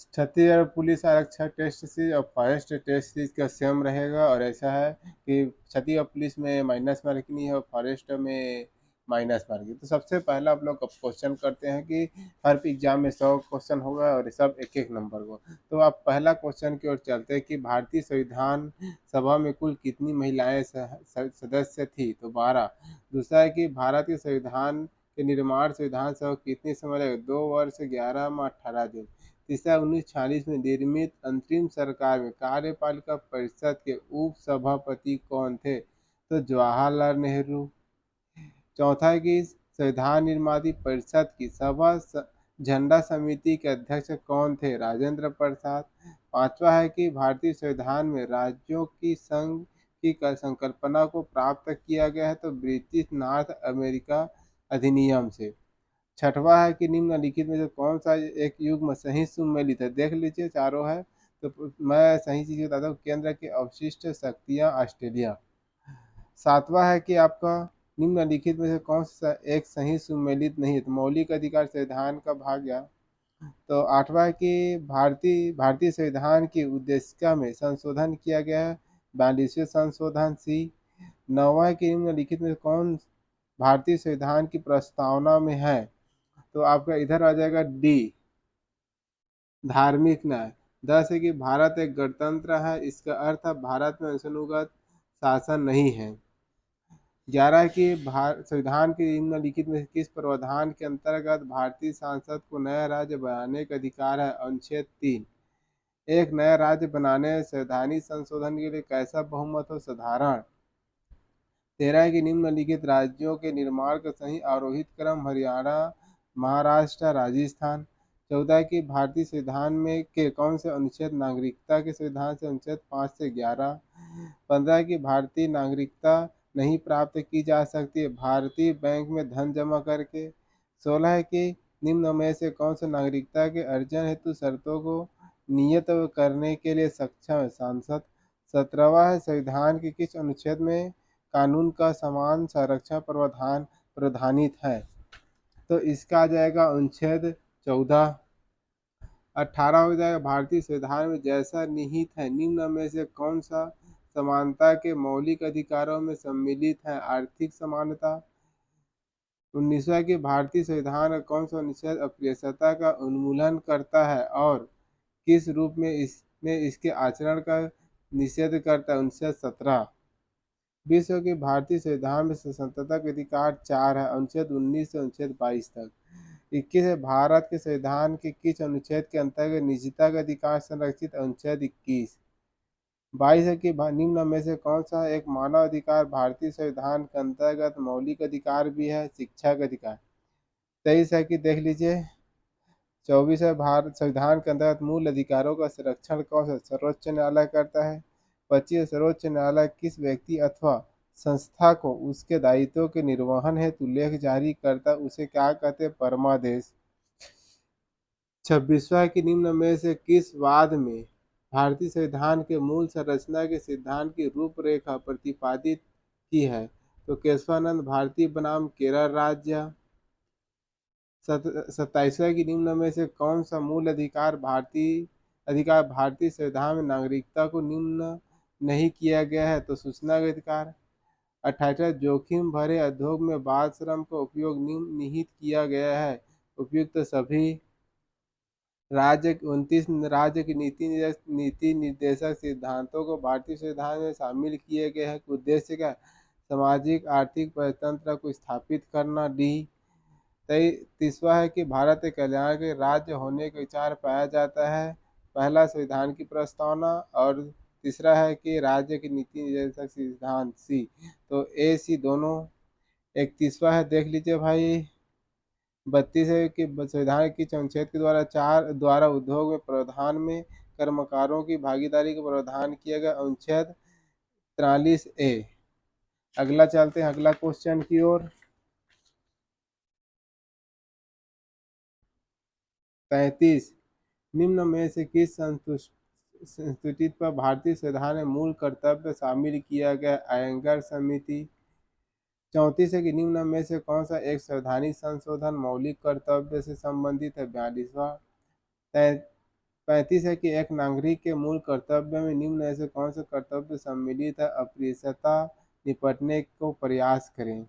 Chhattisgarh police आरक्षक test series और forest test series का सेम रहेगा। और ऐसा है कि छत्तीसगढ़ पुलिस में माइनस मार्किंग नहीं है और फॉरेस्ट में माइनस मार्किंग। तो सबसे पहला आप लोग क्वेश्चन करते हैं कि हर एग्जाम में 100 क्वेश्चन होगा और सब एक एक नंबर को। तो आप पहला क्वेश्चन की ओर चलते हैं कि भारतीय संविधान सभा में कुल कितनी महिलाएं सदस्य थी? तो 12। दूसरा है कि भारत के संविधान के निर्माण संविधान सभा कितने समय लगे? 2 वर्ष 11 माह 18 दिन। तीसरा, 1946 में निर्मित अंतरिम सरकार में कार्यपालिका परिषद के उप सभापति कौन थे? तो जवाहरलाल नेहरू। चौथा है कि संविधान निर्माती परिषद की सभा झंडा समिति के अध्यक्ष कौन थे? राजेंद्र प्रसाद। पांचवा है कि भारतीय संविधान में राज्यों की संघ की संकल्पना को प्राप्त किया गया है तो ब्रिटिश नॉर्थ अमेरिका अधिनियम से। छठवां है कि निम्नलिखित में से कौन सा एक युग्म सही सुमेलित है? देख लीजिए चारों है। तो मैं सही चीज बताता हूँ, केंद्र की अवशिष्ट शक्तियाँ ऑस्ट्रेलिया। सातवां है कि आपका निम्नलिखित में से कौन सा एक सही सुमेलित नहीं है? तो मौलिक अधिकार संविधान का भाग या। तो आठवां है कि भारतीय भारतीय संविधान की उद्देशिका में संशोधन किया गया है 42वें संशोधन सी। नौवां है कि निम्नलिखित में से कौन भारतीय संविधान की प्रस्तावना में है? तो आपका इधर आ जाएगा डी, धार्मिक न्याय। 10 है कि भारत एक गणतंत्र है, इसका अर्थ है भारत में वंशानुगत शासन नहीं है। 11 कि संविधान के निम्नलिखित में से किस प्रावधान के अंतर्गत भारतीय संसद को नया राज्य बनाने का अधिकार है? अनुच्छेद 3। एक नया राज्य बनाने संवैधानिक संशोधन के लिए कैसा बहुमत हो? साधारण। 13 कि निम्नलिखित राज्यों के निर्माण का सही आरोहित क्रम हरियाणा, महाराष्ट्र, राजस्थान। 14 कि भारतीय संविधान में के कौन से अनुच्छेद नागरिकता के संविधान से अनुच्छेद 5 से 11। 15 की भारतीय नागरिकता नहीं प्राप्त की जा सकती है भारतीय बैंक में धन जमा करके। 16 है कि निम्न में से कौन सा नागरिकता के अर्जन हेतु शर्तों को नियत करने के लिए सक्षम है? सांसद। 17वां है संविधान के किस अनुच्छेद में कानून का समान संरक्षण प्रावधान प्रावधानित है? तो इसका आ जाएगा अनुच्छेद 14। 18 हो जाएगा भारतीय संविधान में जैसा निहित है निम्न में से कौन सा समानता के मौलिक अधिकारों में सम्मिलित है? आर्थिक समानता। 19वां कि भारतीय संविधान का कौन सा अनुच्छेद अस्पृश्यता का उन्मूलन करता है और किस रूप में इसमें इसके आचरण का निषेध करता है? अनुच्छेद 17। विश्व के भारतीय संविधान में स्वतंत्रता के अधिकार 4 है, अनुच्छेद 19 से अनुच्छेद 22 तक। 21 है भारत के संविधान के किस अनुच्छेद के अंतर्गत निजता का अधिकार संरक्षित? अनुच्छेद 21। 22 है कि निम्न में से कौन सा एक मानव अधिकार भारतीय संविधान के अंतर्गत मौलिक अधिकार भी है? शिक्षा का अधिकार। 23 है कि देख लीजिए 24 है भारत संविधान के अंतर्गत मूल अधिकारों का संरक्षण कौन सा सर्वोच्च न्यायालय करता है? 25 सर्वोच्च न्यायालय किस व्यक्ति अथवा संस्था को उसके दायित्वों के निर्वहन हेतु लेख जारी करता है उसे क्या कहते हैं? परमादेश। 26वां कि निम्न में से किस वाद में भारतीय संविधान के मूल संरचना के सिद्धांत की रूपरेखा प्रतिपादित की है? तो केशवानंद भारती बनाम केरल राज्य। 27वां की निम्न में से कौन सा मूल अधिकार भारतीय संविधान में नागरिकता को निम्न नहीं किया गया है? तो सूचना का अधिकार। 28वां जोखिम भरे उद्योग में बाल श्रम का उपयोग निम्न निहित किया गया है उपयुक्त सभी राज्य 29 राज्य की नीति निर्देशक सिद्धांतों को भारतीय संविधान में शामिल किए गए हैं। उद्देश्य क्या? सामाजिक आर्थिक परितंत्र को स्थापित करना। डी। 30वां है कि भारत एक कल्याण के राज्य होने का विचार पाया जाता है। पहला संविधान की प्रस्तावना और तीसरा है कि राज्य की नीति निर्देशक सिद्धांत सी। तो ए सी दोनों। 31वां है देख लीजिए भाई 32 है कि संविधान के अनुच्छेद के द्वारा उद्योग में प्रावधान में कर्मकारों की भागीदारी का प्रावधान किया गया? अनुच्छेद 43A। अगला चलते हैं अगला क्वेश्चन की ओर। 33 निम्न में से किस संस्तुति पर भारतीय संविधान में मूल कर्तव्य शामिल किया गया? आयंगर समिति। 34 है कि निम्न में से कौन सा एक संवैधानिक संशोधन मौलिक कर्तव्य से संबंधित है? 42वां। 35 है कि एक नागरिक के मूल कर्तव्य में निम्न में से कौन सा कर्तव्य सम्मिलित है? अप्रियता निपटने को प्रयास करें।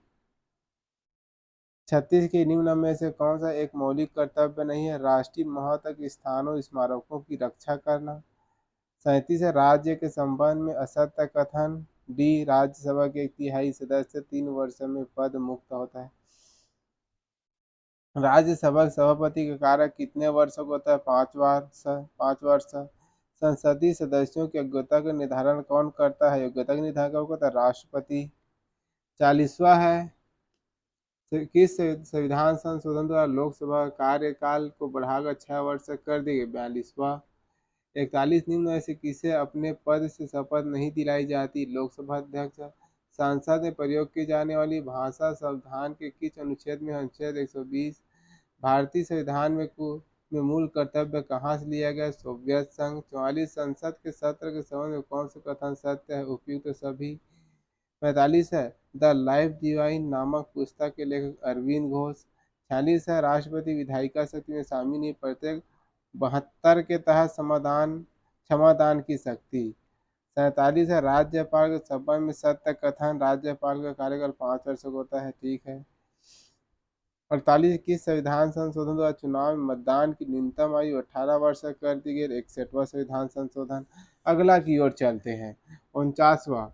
36 के निम्न में से कौन सा एक मौलिक कर्तव्य नहीं है? राष्ट्रीय महत्व के स्थानों स्मारकों की रक्षा करना। 37 है राज्य के संबंध में असत्य कथन। डी राज्यसभा के एक तिहाई सदस्य 3 वर्ष में पद मुक्त होता है। राज्यसभा के सभापति का कार्य कितने वर्षों का होता है? 5 वर्ष। 5 वर्ष। संसदीय सदस्यों की योग्यता का निर्धारण कौन करता है? योग्यता का निर्धारण कौन करता है? राष्ट्रपति। 40वां है किस संविधान संशोधन द्वारा लोकसभा कार्यकाल को बढ़ाकर 6 वर्ष कर दी गई? 42वां। 41 निम्न में से किसे अपने पद से शपथ नहीं दिलाई जाती? लोकसभा अध्यक्ष। संसद में प्रयोग की जाने वाली भाषा संविधान के किस अनुच्छेद में? अनुच्छेद 120। भारतीय संविधान में मूल कर्तव्य कहाँ से लिया गया? सोवियत संघ। 44 संसद के सत्र के संबंध में कौन सा कथन सत्य है? उपयुक्त सभी। 45 है द लाइफ डिवाइन नामक पुस्तक के लेखक अरविंद घोष। 46 है राष्ट्रपति विधायिका शक्ति में शामिल नहीं, प्रत्येक 72 के तहत समाधान क्षमादान की शक्ति। 47 है राज्यपाल के संबंध में सत्य कथन। राज्यपाल का कार्यकाल 5 वर्ष का होता है। ठीक है। 48 किस संविधान संशोधन द्वारा चुनाव में मतदान की न्यूनतम आयु 18 वर्ष कर दी गई? 61वां संविधान संशोधन। अगला की ओर चलते हैं। 49वां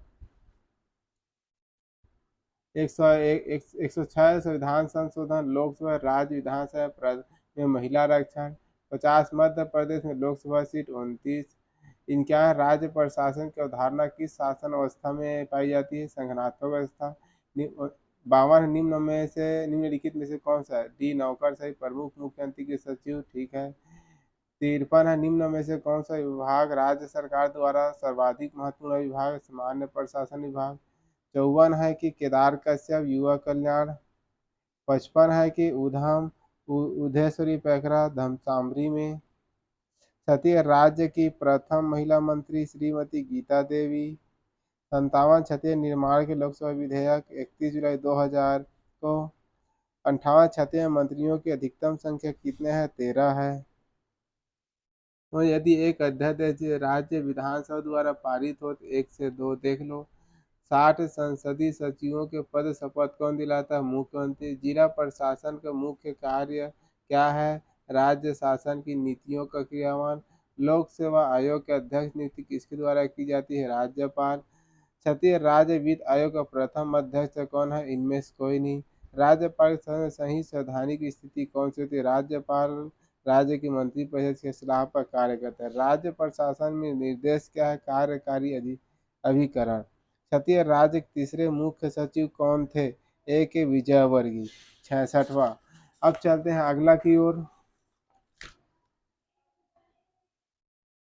106 संविधान संशोधन। लोकसभा राज्य विधानसभा में महिला आरक्षण। 50 मध्य प्रदेश में लोकसभा सीट। 29 इनके राज्य प्रशासन की अवधारणा किस शासन अवस्था में पाई जाती है? संगठनात्मक व्यवस्था। 52 निम्नलिखित में से कौन सा है? डी नौकरशाही प्रमुख मुख्यमंत्री के सचिव। ठीक है। 53 है निम्न में से कौन सा विभाग राज्य सरकार द्वारा सर्वाधिक महत्वपूर्ण विभाग? सामान्य प्रशासन विभाग। 54 है कि केदार कश्यप युवा कल्याण। 55 है कि उदयश्वरी पैकरा धमसामरी में। छत्तीसगढ़ राज्य की प्रथम महिला मंत्री श्रीमती गीता देवी। 57 छत्तीसगढ़ निर्माण के लोकसभा विधेयक 31 जुलाई 2000 को। 58 छत्तीसगढ़ मंत्रियों की अधिकतम संख्या कितने हैं? 13 है। और यदि एक अध्यादेश राज्य विधानसभा द्वारा पारित हो तो 1 से 2 देख लो। 60 संसदीय सचिवों के पद शपथ कौन दिलाता है? मुख्यमंत्री। जिला प्रशासन का मुख्य कार्य क्या है? राज्य शासन की नीतियों का क्रियान्वयन। लोक सेवा आयोग के अध्यक्ष नियुक्ति किसके द्वारा की जाती है? राज्यपाल। छत्तीसगढ़ राज्य वित्त आयोग का प्रथम अध्यक्ष कौन है? इनमें से कोई नहीं। राज्यपाल के समय सही संवैधानिक स्थिति कौन सी होती है? राज्यपाल राज्य की मंत्रिपरिषद की सलाह पर कार्य करता है। राज्य प्रशासन में निर्देश क्या है? कार्यकारी अभिकरण। छत्तीसगढ़ राज्य के तीसरे मुख्य सचिव कौन थे? ए के विजयवर्गीय। 66वां। अब चलते हैं अगला की ओर।